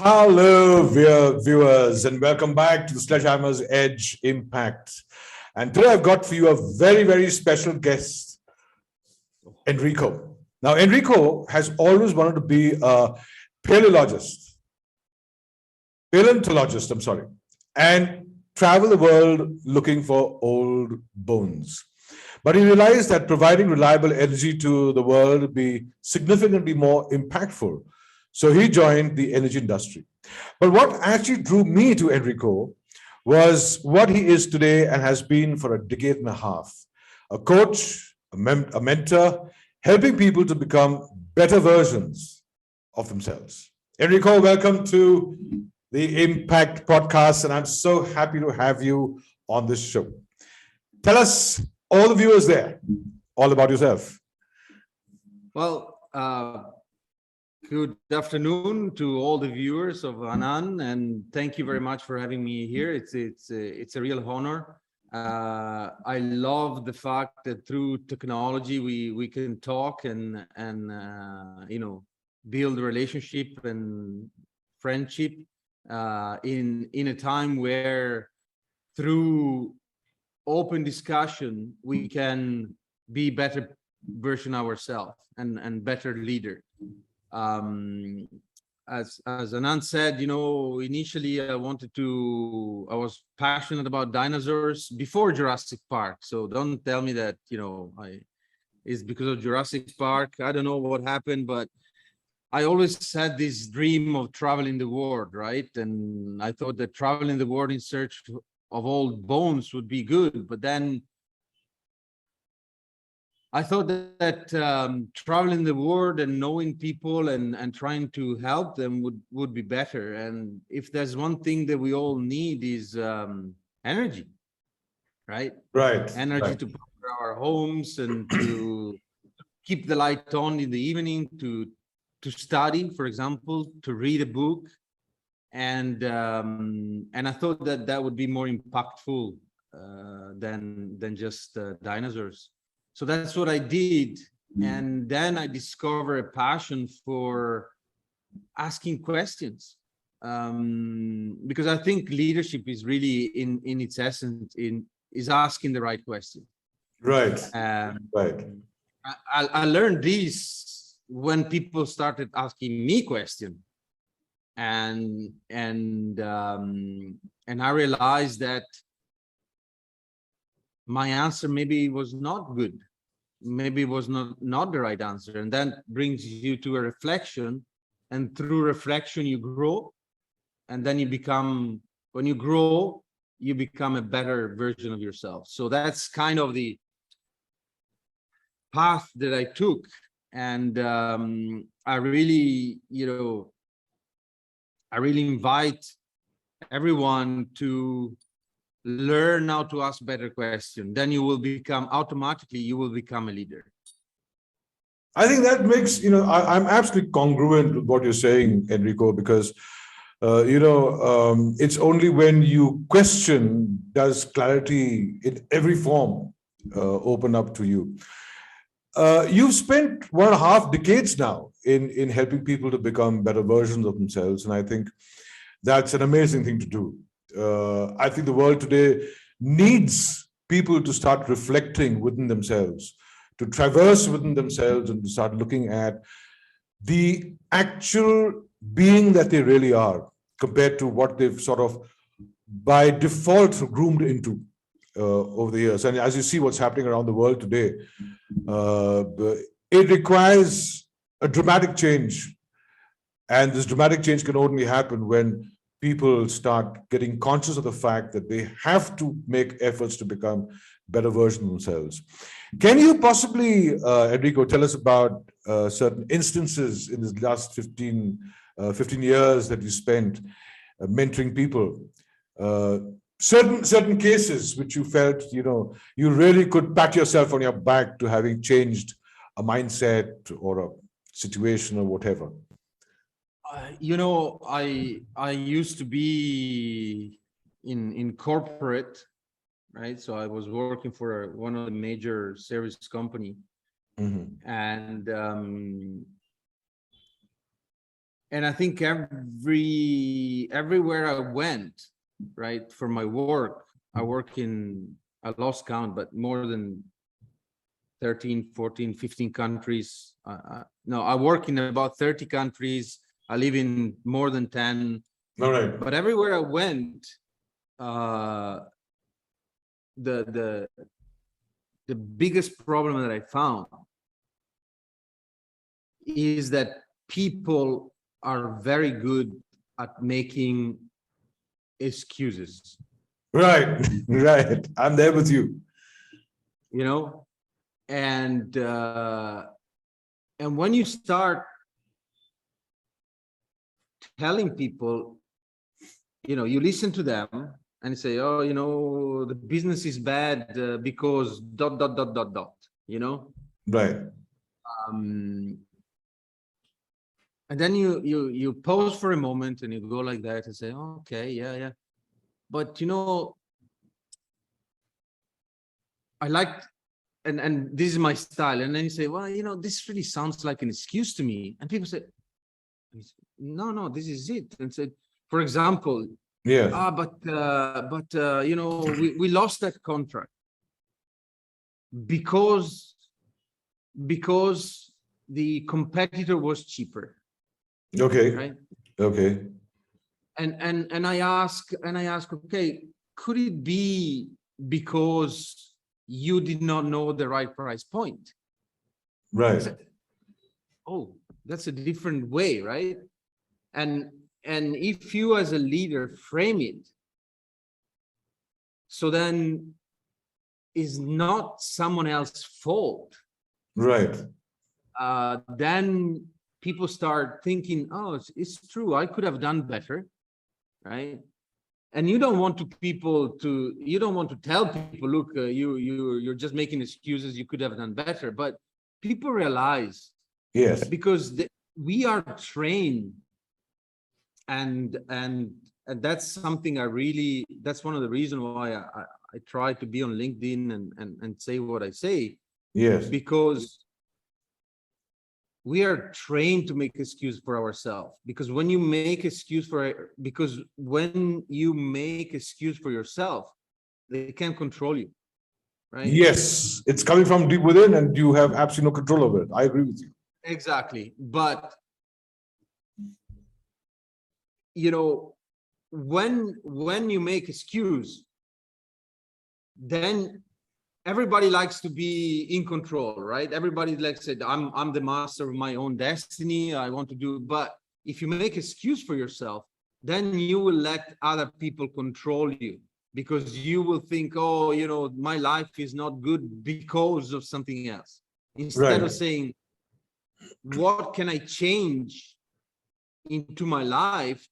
Hello, viewers, and welcome back to the Sledgehammer's Edge Impact. And today I've got for you a very, very special guest, Enrico. Now, Enrico has always wanted to be a paleontologist, and travel the world looking for old bones. But he realized that providing reliable energy to the world would be significantly more impactful. So he joined the energy industry. But what actually drew me to Enrico was what he is today and has been for a decade and a half. A coach, a mentor, helping people to become better versions of themselves. Enrico, welcome to the Impact Podcast, and I'm so happy to have you on this show. Tell us, all the viewers there, all about yourself. Well, good afternoon to all the viewers of Anand, and thank you very much for having me here. It's a real honor. I love the fact that through technology we can talk and build relationship and friendship in a time where through open discussion we can be better version ourselves and better leader. As Anand said, initially I was passionate about dinosaurs before Jurassic Park. So don't tell me that, it's because of Jurassic Park. I don't know what happened, but I always had this dream of traveling the world, right? And I thought that traveling the world in search of old bones would be good. But then I thought that traveling the world and knowing people and trying to help them would be better. And if there's one thing that we all need is energy, right? Right. Energy to power our homes and to keep the light on in the evening, to study, for example, to read a book. And I thought that would be more impactful than just dinosaurs. So that's what I did. And then I discovered a passion for asking questions. Because I think leadership is really in its essence is asking the right question. Right. Right. I learned this when people started asking me questions. And I realized that my answer maybe was not good, maybe it was not the right answer, and that brings you to a reflection, and through reflection you grow, and then when you grow you become a better version of yourself. So that's kind of the path that I took, and I really invite everyone to learn how to ask better questions. Then you will become a leader. I think that makes, I'm absolutely congruent with what you're saying, Enrico, because, it's only when you question does clarity in every form open up to you. You've spent 1.5 decades now in helping people to become better versions of themselves. And I think that's an amazing thing to do. I think the world today needs people to start reflecting within themselves, to traverse within themselves, and to start looking at the actual being that they really are compared to what they've sort of by default groomed into over the years. And as you see what's happening around the world today, it requires a dramatic change. And this dramatic change can only happen when people start getting conscious of the fact that they have to make efforts to become better versions of themselves. Can you possibly, Enrico, tell us about certain instances in the last 15 years that you spent mentoring people, certain cases which you felt, you really could pat yourself on your back to having changed a mindset or a situation or whatever? I used to be in corporate, right? So I was working for one of the major service company, and And I think everywhere I went, right, for my work, I work in, I lost count, but more than 13, 14, 15 countries. No, I work in about 30 countries. I live in more than 10. All right. But everywhere I went, the biggest problem that I found is that people are very good at making excuses. Right, right. I'm there with you. You know, and when you start telling people, you know, you listen to them and say, oh, you know, the business is bad because ... you know. Right. And then you pause for a moment and you go like that and say, oh, okay, yeah. But, you know, I like, and this is my style. And then you say, well, you know, this really sounds like an excuse to me. And people say, no, this is it. And said, for example, Yes. but you know, we lost that contract because the competitor was cheaper. Okay. Right. Okay. And I ask, okay, could it be because you did not know the right price point? Right. Said, oh, that's a different way, right? And if you as a leader frame it, so then is not someone else's fault. Right. Then people start thinking, oh, it's true, I could have done better, right? And you don't want to tell people, look, you're just making excuses, you could have done better. But people realize, yes, because we are trained, and that's something that's one of the reasons why I try to be on LinkedIn and say what I say. Yes, because we are trained to make excuse for ourselves. Because when you make excuse for yourself, they can't control you, right? Yes, it's coming from deep within and you have absolutely no control over it. I agree with you. Exactly. But you know, when you make excuse, then everybody likes to be in control, right? Everybody likes to say, I'm the master of my own destiny, I want to do. But if you make excuse for yourself, then you will let other people control you, because you will think, oh, you know, my life is not good because of something else, instead of saying, what can I change into my life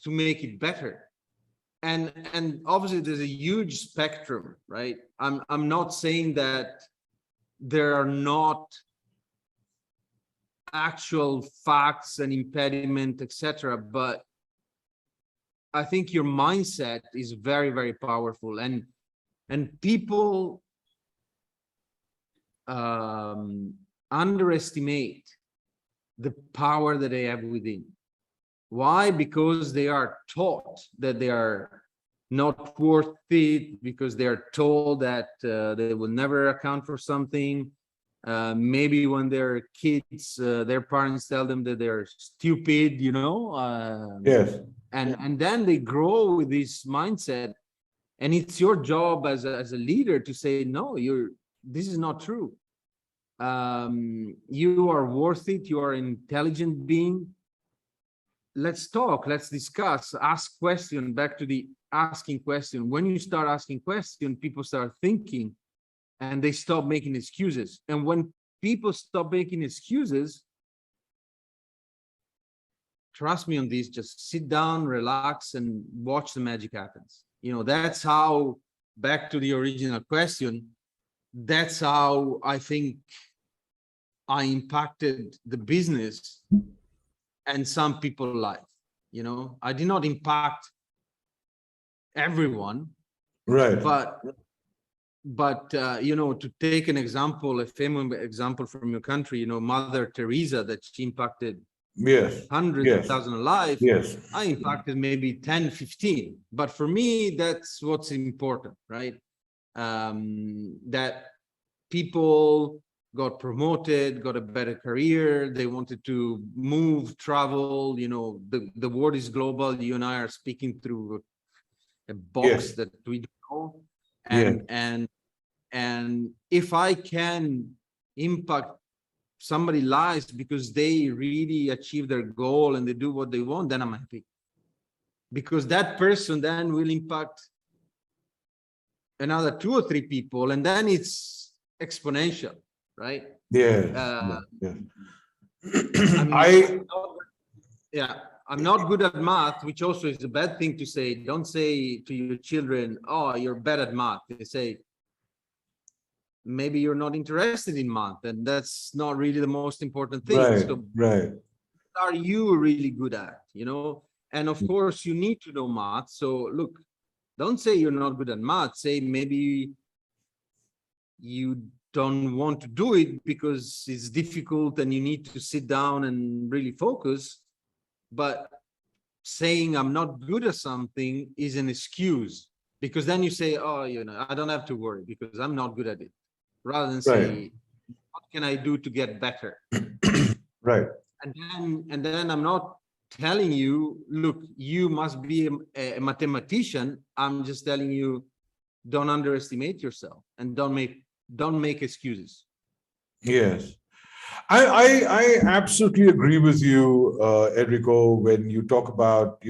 to make it better? And obviously there's a huge spectrum, right? I'm not saying that there are not actual facts and impediment, etc., but I think your mindset is very, very powerful, and people underestimate the power that they have within. Why? Because they are taught that they are not worth it, because they are told that they will never account for something. Maybe when they're kids, their parents tell them that they're stupid, you know. Yes. And then they grow with this mindset, and it's your job as a leader to say, no, this is not true. You are worth it. You are an intelligent being. Let's talk, let's discuss, ask question. Back to the asking question. When you start asking question, people start thinking and they stop making excuses. And when people stop making excuses, trust me on this, just sit down, relax, and watch the magic happens. You know, that's how, back to the original question, that's how I think I impacted the business and some people's life. You know, I did not impact everyone, Right. But you know, to take an example, a famous example from your country, you know, Mother Teresa, that she impacted Yes. hundreds of Yes. thousands of lives. Yes. I impacted maybe 10, 15. But for me, that's what's important, right? That people got promoted, got a better career. They wanted to move, travel. You know, the world is global. You and I are speaking through a box Yes. that we don't know. Yeah. And if I can impact somebody's lives because they really achieve their goal and they do what they want, then I'm happy. Because that person then will impact another 2 or 3 people, and then it's exponential, right? Yes. Uh, Yes. I'm I'm not good at math, which also is a bad thing to say. Don't say to your children, "Oh, you're bad at math." They say, maybe you're not interested in math, and that's not really the most important thing. Right. So Right. what are you really good at, you know? And of course you need to know math. So look, don't say you're not good at math. Say maybe you don't want to do it because it's difficult and you need to sit down and really focus. But saying I'm not good at something is an excuse, because then you say, oh, you know, I don't have to worry because I'm not good at it, rather than say, what can I do to get better? Right. And then I'm not telling you, look, you must be a mathematician. I'm just telling you, don't underestimate yourself and don't make excuses. Yes. I absolutely agree with you, Enrico, when you talk about,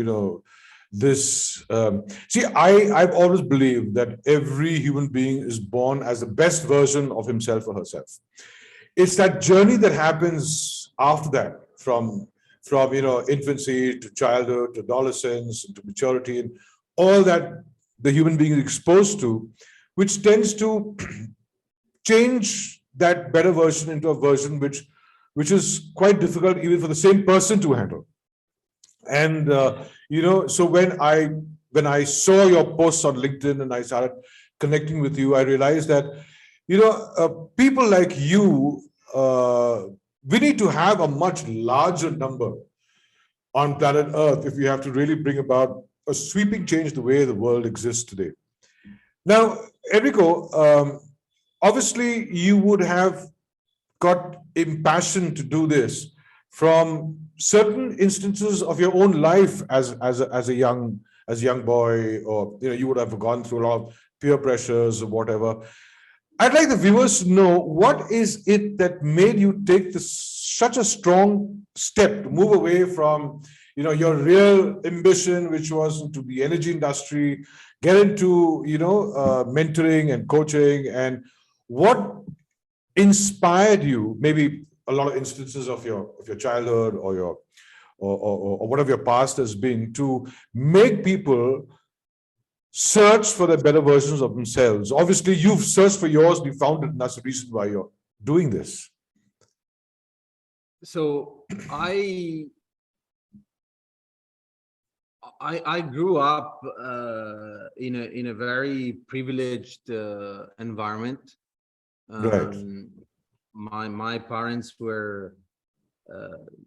this. See, I've always believed that every human being is born as the best version of himself or herself. It's that journey that happens after that, from infancy to childhood to adolescence to maturity, and all that the human being is exposed to, which tends to change that better version into a version which is quite difficult even for the same person to handle. And so when I saw your posts on LinkedIn and I started connecting with you, I realized that people like you, we need to have a much larger number on planet Earth if we have to really bring about a sweeping change the way the world exists today. Now, Enrico, obviously you would have got impassioned to do this from certain instances of your own life as a young boy, or you would have gone through a lot of peer pressures or whatever. I'd like the viewers to know, what is it that made you take such a strong step to move away from your real ambition, which was to the energy industry, get into mentoring and coaching, and what inspired you? Maybe a lot of instances of your childhood or your or whatever your past has been, to make people search for the better versions of themselves. Obviously, you've searched for yours, you found it, and that's the reason why you're doing this. So I grew up in a very privileged environment. Right. My parents were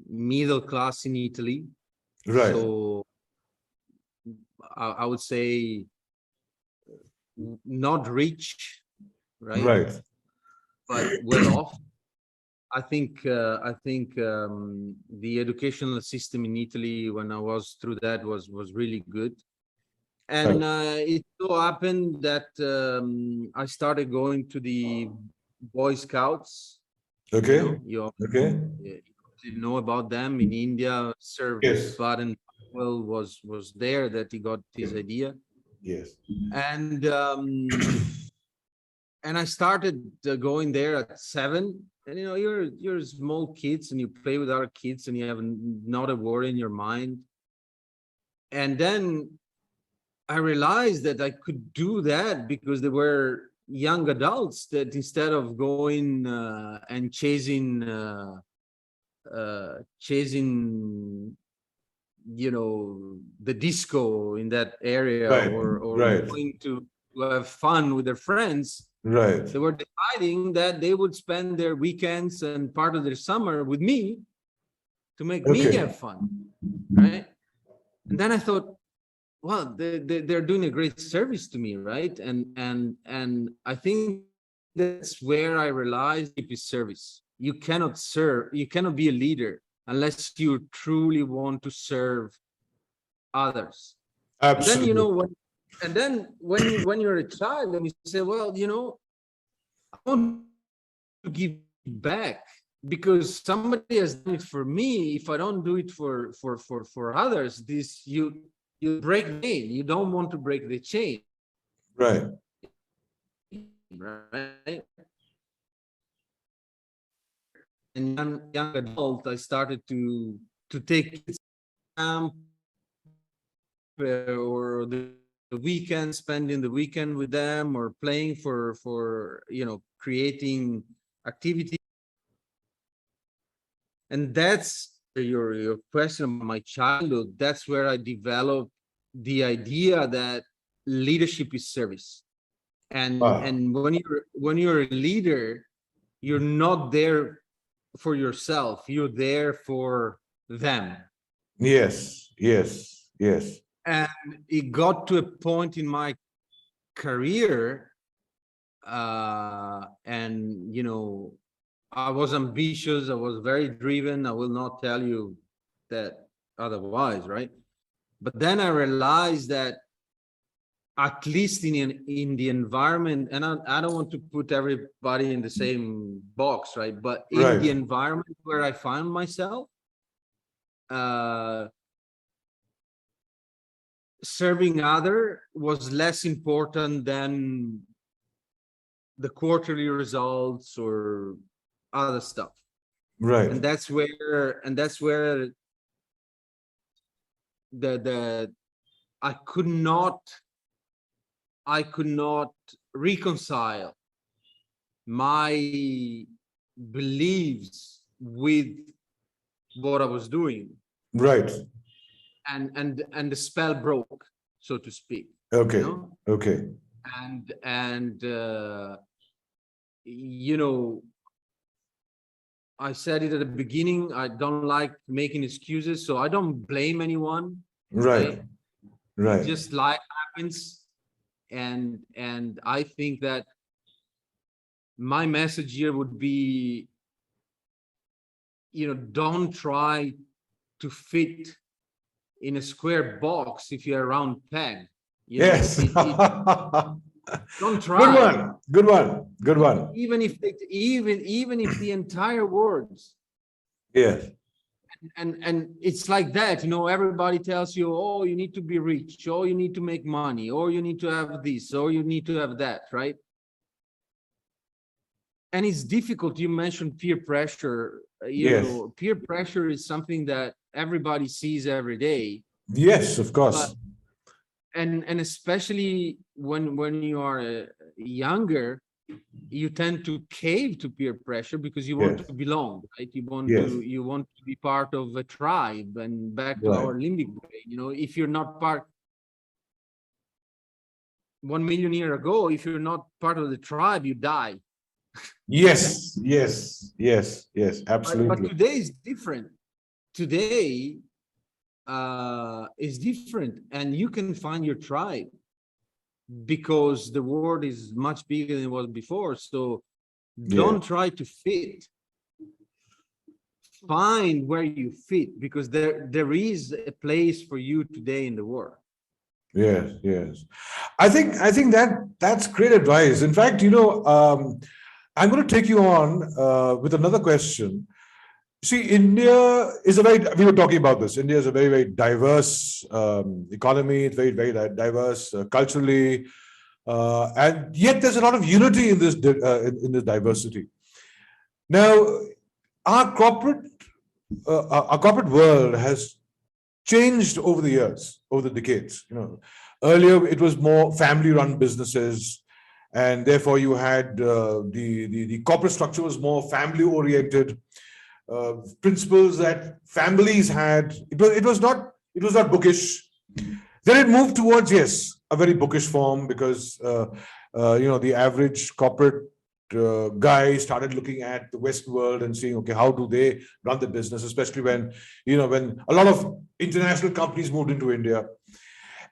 middle class in Italy. Right. So I would say not rich, right? Right. But well off. I think the educational system in Italy, when I was through that, was really good. And it so happened that I started going to the Boy Scouts. Okay. Okay. You know about them in India. Sir Yes. Baden-Powell was there, that he got his idea. Yes. And I started going there at 7. And you're small kids and you play with other kids and you have not a worry in your mind. And then I realized that I could do that because there were young adults that, instead of going and chasing the disco in that area, Right. or Right. going to have fun with their friends, Right. they were deciding that they would spend their weekends and part of their summer with me to make me Okay. have fun, right? And then I thought, well, they're doing a great service to me, right? And I think that's where I realized it is service. You cannot serve, you cannot be a leader unless you truly want to serve others. And then, you Absolutely. know, when you're a child and you say, well, you know, I want to give back because somebody has done it for me. If I don't do it for others, this you break the chain. You don't want to break the chain, Right. right? And young adult, I started to take camp or the weekend, spending the weekend with them, or playing for you know, creating activity. And that's your question about my childhood. That's where I developed the idea that leadership is service. And Wow. and when you're a leader, you're not there for yourself, you're there for them. Yes. Yes. Yes. And it got to a point in my career, and you know, I was ambitious, I was very driven. I will not tell you that otherwise, right? But then I realized that at least in the environment, and I don't want to put everybody in the same box, right? But in Right. the environment where I found myself, serving other was less important than the quarterly results or other stuff. Right. And that's where the I could not reconcile my beliefs with what I was doing, Right. and the spell broke, so to speak. Okay. You know? Okay. And you know, I said it at the beginning, I don't like making excuses, so I don't blame anyone. Right. Right. Just life happens. And I think that my message here would be, you know, don't try to fit in a square box if you're a round peg. You know, Yes. don't try. Good one. Good one. Good one. Even if the entire words. Yes. And it's like that, you know, everybody tells you, oh, you need to be rich, or you need to make money, or you need to have this, or you need to have that, right? And it's difficult. You mentioned peer pressure. You Yes. know, peer pressure is something that everybody sees every day. Yes, of course. And especially when you are younger, you tend to cave to peer pressure because you want Yes. to belong, right? You want Yes. to be part of a tribe. And back to Right. our limbic brain, you know, if you're not part 1 million years ago, if you're not part of the tribe, you die. Yes. Yes. Yes. Yes. But Absolutely. today is different. Today is different, and you can find your tribe because the world is much bigger than it was before. So don't try to fit. Find where you fit, because there is a place for you today in the world. Yes. Yes. I think that's great advice. In fact, you know, I'm going to take you on with another question. See, India is we were talking about this. India is a very, very diverse economy. It's very, very diverse culturally. And yet there's a lot of unity in this diversity. Now, our corporate world has changed over the years, over the decades. You know, earlier it was more family-run businesses, and therefore you had the corporate structure was more family-oriented. Principles that families had. It was not bookish. Then it moved towards, yes, a very bookish form, because you know, the average corporate guys started looking at the Western world and saying, okay, how do they run the business, especially when, when a lot of international companies moved into India.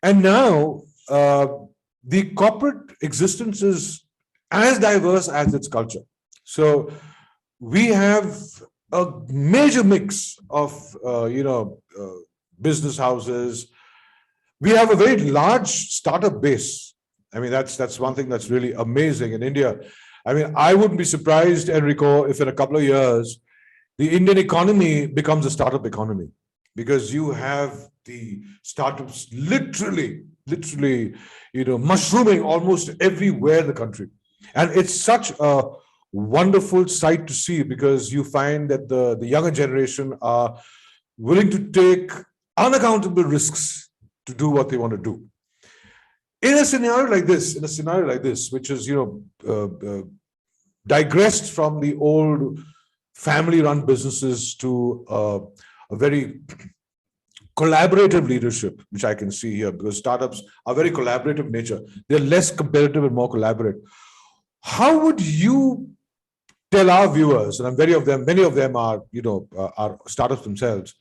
And now the corporate existence is as diverse as its culture. So we have a major mix of, business houses. We have a very large startup base. I mean, that's one thing that's really amazing in India. I mean, I wouldn't be surprised, Enrico, if in a couple of years, the Indian economy becomes a startup economy, because you have the startups literally, mushrooming almost everywhere in the country. And it's such a wonderful sight to see, because you find that the younger generation are willing to take unaccountable risks to do what they want to do. In a scenario like this, which is, digressed from the old family-run businesses to a very collaborative leadership, which I can see here, because startups are very collaborative nature. They're less competitive and more collaborative. How would you tell our viewers, and many of them are, are startups themselves,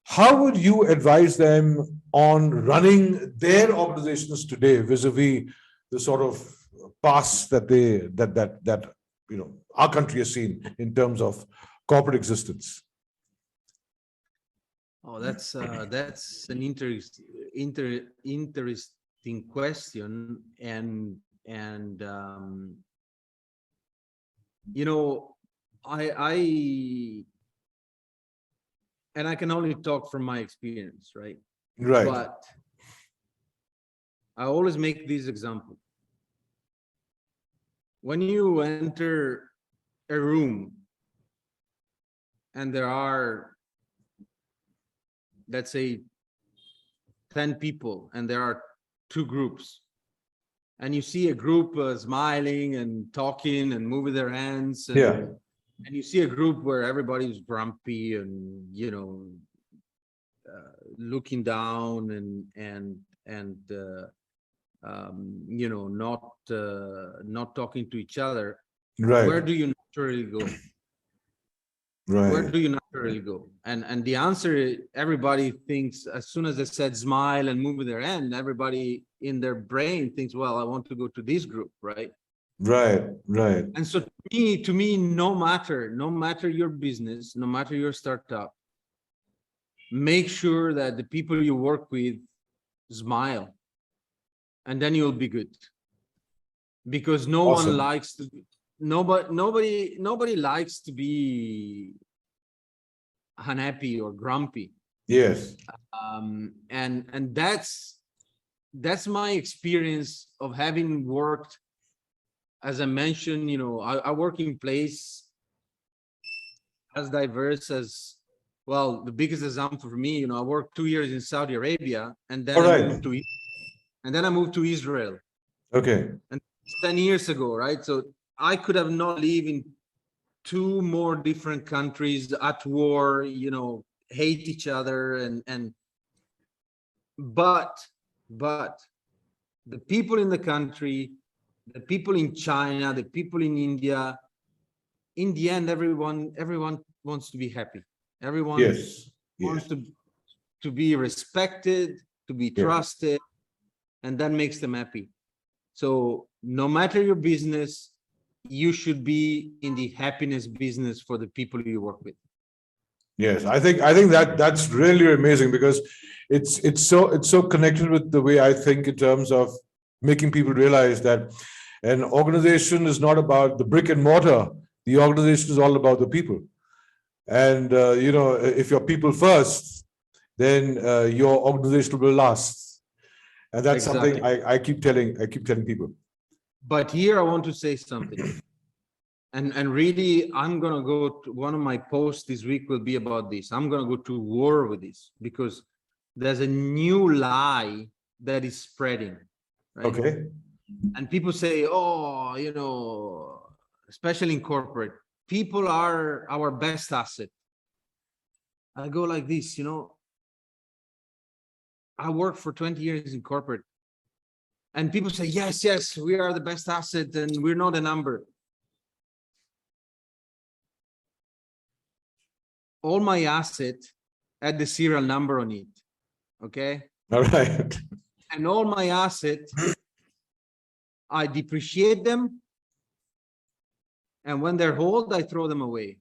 how would you advise them on running their organizations today vis-a-vis the sort of past that our country has seen in terms of corporate existence? Oh, that's an interesting question, and I can only talk from my experience, right? Right. But I always make this example. When you enter a room and there are, let's say, 10 people, and there are two groups, and you see a group smiling and talking and moving their hands, and you see a group where everybody's grumpy and looking down and not talking to each other. Right. Where do you naturally go? Right. Where do you naturally go? And the answer, everybody thinks, as soon as they said smile and move with their hand, everybody in their brain thinks, well, I want to go to this group, right? Right. And so to me, no matter your business, no matter your startup, make sure that the people you work with smile, and then you'll be good. Because Awesome. nobody likes to be unhappy or grumpy. Yes. And that's my experience of having worked. As I mentioned, I work in place as diverse as, well, the biggest example for me, I worked 2 years in Saudi Arabia, and then I moved to Israel. Okay. And 10 years ago, right? So I could have not lived in two more different countries at war, hate each other, but the people in the country, the people in China, the people in India, in the end, everyone wants to be happy. Everyone wants to be respected, to be trusted, and that makes them happy. So no matter your business, you should be in the happiness business for the people you work with. Yes, I think that's really amazing, because it's so connected with the way I think in terms of making people realize that an organization is not about the brick and mortar. The organization is all about the people. And if you're people first, then your organization will last. And that's something I keep telling people. But here I want to say something. And really, I'm going to go to one of my posts this week will be about this. I'm going to go to war with this, because there's a new lie that is spreading. Right? Okay. And people say, especially in corporate, people are our best asset. I go like this, I worked for 20 years in corporate, and people say, yes, we are the best asset and we're not a number. all my asset had the serial number on it. Okay. All right. And all my asset, I depreciate them. And when they're old, I throw them away.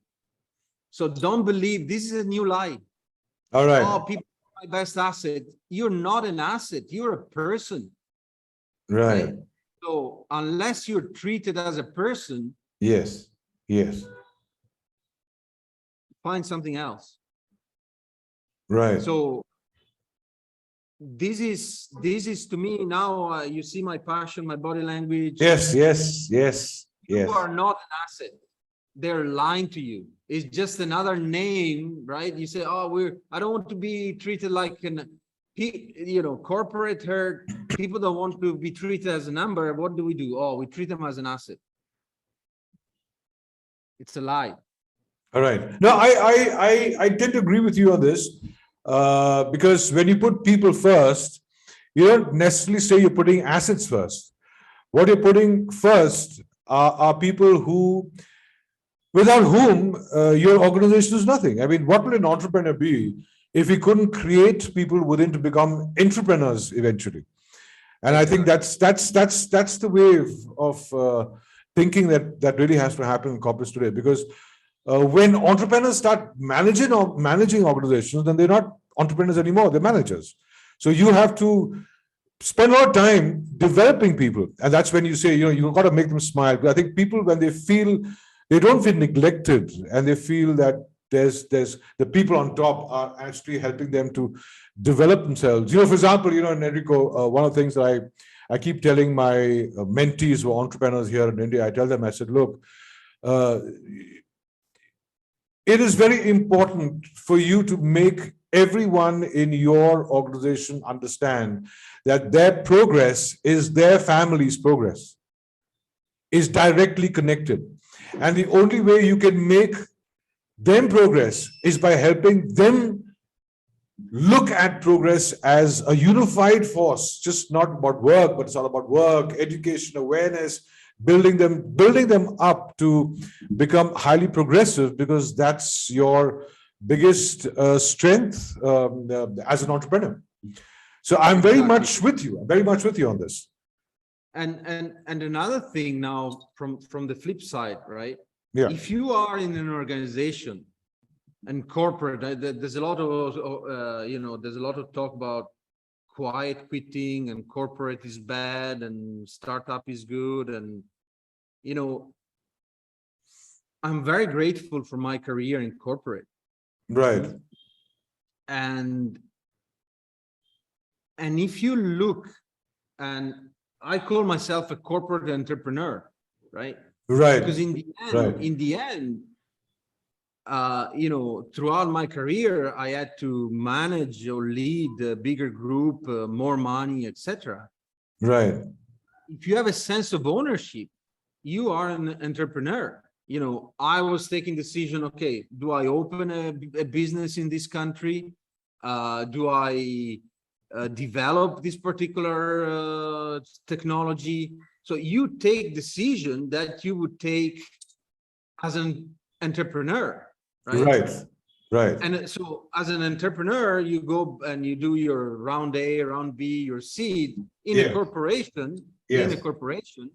So don't believe this is a new lie. All right. Oh, people are my best asset. You're not an asset. You're a person. Right. So unless you're treated as a person, Yes. Yes. find something else. Right. So this is to me now, you see my passion, my body language. Yes. Yes. Yes. Yes. You are not an asset. They're lying to you. It's just another name, right? You say, oh, I don't want to be treated like corporate herd. People don't want to be treated as a number. What do? Oh, we treat them as an asset. It's a lie. All right. No, I tend to agree with you on this, because when you put people first, you don't necessarily say you're putting assets first. What you're putting first are people who, without whom your organization is nothing. I mean, what would an entrepreneur be if he couldn't create people within to become entrepreneurs eventually? And I think that's the way of thinking that really has to happen in corporates today. Because when entrepreneurs start managing organizations, then they're not entrepreneurs anymore; they're managers. So you have to spend a lot of time developing people, and that's when you say, you've got to make them smile. But I think people, when they don't feel neglected, and they feel that there's the people on top are actually helping them to develop themselves. For example, in Enrico, one of the things that I keep telling my mentees who are entrepreneurs here in India, I tell them, I said, look, it is very important for you to make everyone in your organization understand that their progress is their family's progress, is directly connected. And the only way you can make them progress is by helping them look at progress as a unified force, just not about work, but it's all about work, education, awareness, building them up to become highly progressive, because that's your biggest strength as an entrepreneur. So I'm very much with you. I'm very much with you on this. And another thing now from the flip side, right? Yeah. If you are in an organization and corporate, there's a lot of there's a lot of talk about quiet quitting, and corporate is bad and startup is good. And I'm very grateful for my career in corporate. Right. And if you look, and I call myself a corporate entrepreneur, right? Right. Because in the end, throughout my career, I had to manage or lead a bigger group, more money, etc. Right. If you have a sense of ownership, you are an entrepreneur. I was taking decision, okay, do I open a business in this country? Do I develop this particular technology? So you take decision that you would take as an entrepreneur, right? Right. And so as an entrepreneur, you go and you do your round A, round B, your seed in a corporation. Yes. In a corporation,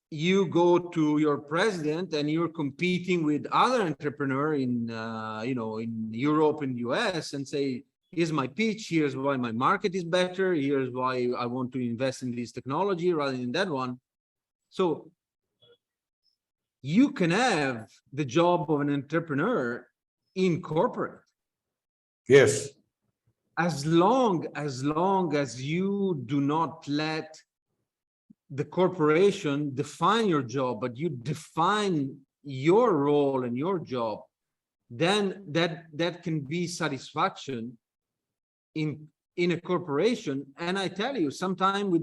you go to your president and you're competing with other entrepreneur in in Europe and US, and say, here's my pitch, here's why my market is better, here's why I want to invest in this technology rather than that one. So you can have the job of an entrepreneur in corporate. Yes. As long as you do not let the corporation define your job, but you define your role and your job, then that can be satisfaction in a corporation. And I tell you, sometimes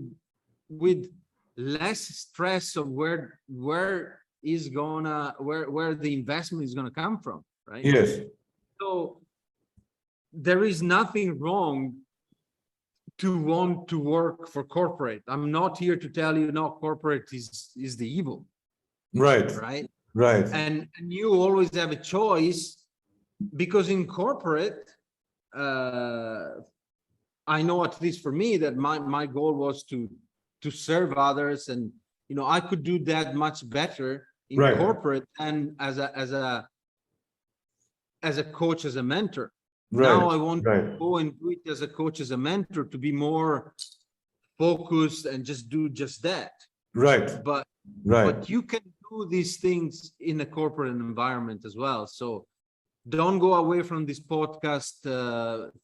with less stress of where the investment is gonna come from, right? Yes. So there is nothing wrong to want to work for corporate. I'm not here to tell you, no, corporate is the evil. Right. Right. Right. And you always have a choice because in corporate, I know, at least for me, that my goal was to serve others, and I could do that much better in Right. corporate than as a coach, as a mentor. Right. Now I want Right. to go and do it as a coach, as a mentor, to be more focused and just do just that. Right. But you can do these things in a corporate environment as well. So don't go away from this podcast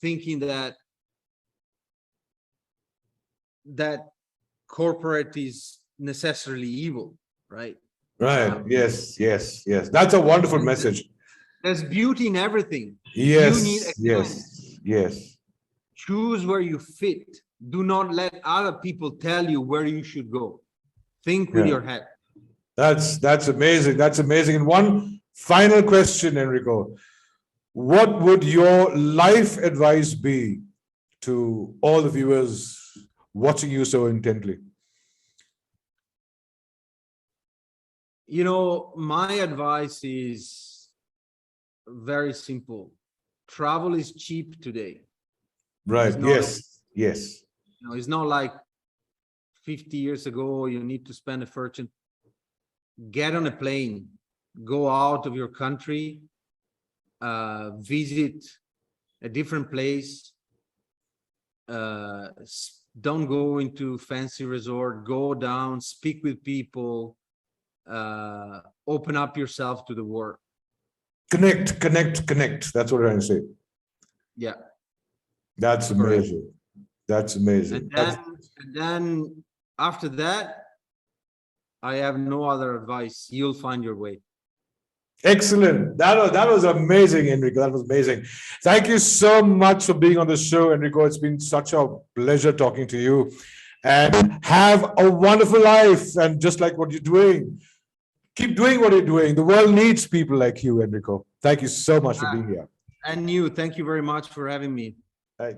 thinking that corporate is necessarily evil, right? Right. Yes. Yes. Yes. That's a wonderful message. There's beauty in everything. Yes. You need, Yes. Yes. choose where you fit. Do not let other people tell you where you should go. Think with Yeah. your head. That's amazing. That's amazing. And one final question, Enrico. What would your life advice be to all the viewers watching you so intently? My advice is very simple. Travel is cheap today. Right. Yes. Yes. It's not like 50 years ago, you need to spend a fortune. Get on a plane, go out of your country, visit a different place. Don't go into fancy resort, go down, speak with people, open up yourself to the world. Connect. That's what I'm trying to say. Yeah. That's amazing. That's amazing. And then after that, I have no other advice. You'll find your way. Excellent. That was amazing, Enrico. That was amazing. Thank you so much for being on the show, Enrico. It's been such a pleasure talking to you. And have a wonderful life. And just like what you're doing, keep doing what you're doing. The world needs people like you, Enrico. Thank you so much for being here. And you, thank you very much for having me. Bye.